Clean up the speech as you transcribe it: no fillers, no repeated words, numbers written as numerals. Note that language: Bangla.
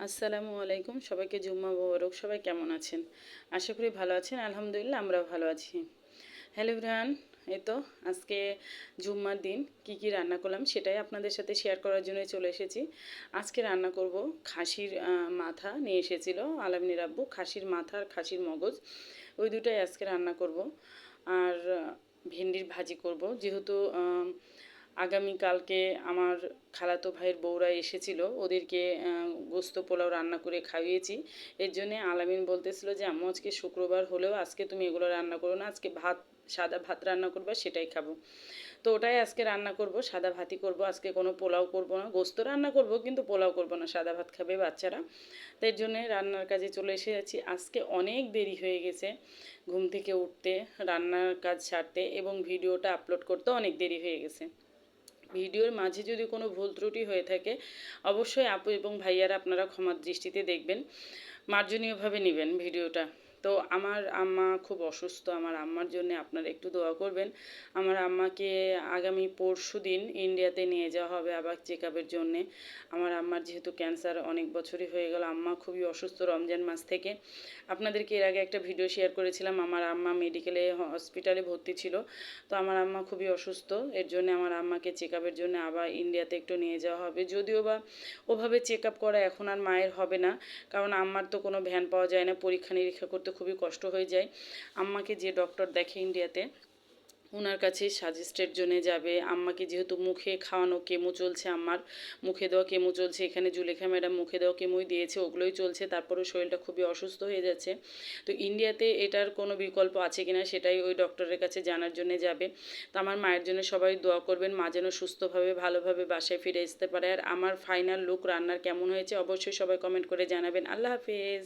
আসসালামু আলাইকুম, সবাইকে জুম্মা মোবারক। সবাই কেমন আছেন? আশা করি ভালো আছেন। আলহামদুলিল্লাহ আমরাও ভালো আছি। হ্যালো এভরিওয়ান, এই তো আজকে জুম্মার দিন কি কি রান্না করলাম সেটাই আপনাদের সাথে শেয়ার করার জন্য চলে এসেছি। আজকে রান্না করব খাসির মাথা নিয়ে এসেছিল আলামিনের আব্বু, খাসির মাথা আর খাসির মগজ, ওই দুটাই আজকে রান্না করব। আর ভেন্ডির ভাজি করব, যেহেতু আগামীকালকে আমার খালাতো ভাইয়ের বউরা এসেছিল, ওদেরকে গোস্ত পোলাও রান্না করে খাইয়েছি। এর জন্যে আলামিন বলতেছিল যে আম্মু আজকে শুক্রবার হলেও আজকে তুমি এগুলো রান্না করো না, আজকে ভাত, সাদা ভাত রান্না করবা, সেটাই খাবো। তো ওটাই আজকে রান্না করব, সাদা ভাতই করব আজকে, কোনো পোলাও করব না। গোস্ত রান্না করব কিন্তু পোলাও করব না, সাদা ভাত খাবে বাচ্চারা। তাই জন্যে রান্নার কাজে চলে এসেছি। আজকে অনেক দেরি হয়ে গেছে ঘুম থেকে উঠতে, রান্নার কাজ সারতে এবং ভিডিওটা আপলোড করতে অনেক দেরি হয়ে গেছে। ভিডিওর মাঝে যদি কোনো ভুল ত্রুটি হয়ে থাকে অবশ্যই আপু এবং ভাইয়ারা আপনারা ক্ষমার দৃষ্টিতে দেখবেন, মার্জনীয়ভাবে নেবেন ভিডিওটা। তো আমার আম্মা খুব অসুস্থ, আমার আম্মার জন্য আপনারা একটু দোয়া করবেন। আমার আম্মাকে আগামী পরশু দিন ইন্ডিয়াতে নিয়ে যাওয়া হবে আবার চেক আপের জন্যে। আমার আম্মার যেহেতু ক্যান্সার অনেক বছরই হয়ে গেল, আম্মা খুবই অসুস্থ রমজান মাস থেকে। আপনাদেরকে এর আগে একটা ভিডিও শেয়ার করেছিলাম, আমার আম্মা মেডিকেলে হসপিটালে ভর্তি ছিল। তো আমার আম্মা খুবই অসুস্থ, এর জন্য আমার আম্মাকে চেক আপের জন্য আবার ইন্ডিয়াতে একটু নিয়ে যাওয়া হবে। যদিও বা ওভাবে চেক আপ করা এখন আর মায়ের হবে না, কারণ আম্মার তো কোনো ভ্যান পাওয়া যায় না, পরীক্ষা নিরীক্ষা করতে খুবই কষ্ট হয়ে যায়। আম্মাকে যে ডক্টর দেখে ইন্ডিয়াতে, ওনার কাছে সাজেস্টের জন্য যাবে। আম্মাকে যেহেতু মুখে খাওয়ানো কেমো চলছে, আম্মার মুখে দেওয়া কেমো চলছে, এখানে জুলেখা ম্যাডাম মুখে দেওয়া কেমোই দিয়েছে, ওগুলোই চলছে, তারপরেও শরীরটা খুবই অসুস্থ হয়ে যাচ্ছে। তো ইন্ডিয়াতে এটার কোনো বিকল্প আছে কিনা সেটাই ওই ডক্টরের কাছে জানার জন্য যাবে। তো আমার মায়ের জন্য সবাই দোয়া করবেন, মা যেন সুস্থভাবে ভালোভাবে বাসায় ফিরে আসতে পারে। আর আমার ফাইনাল লুক রান্নার কেমন হয়েছে অবশ্যই সবাই কমেন্ট করে জানাবেন। আল্লাহ হাফেজ।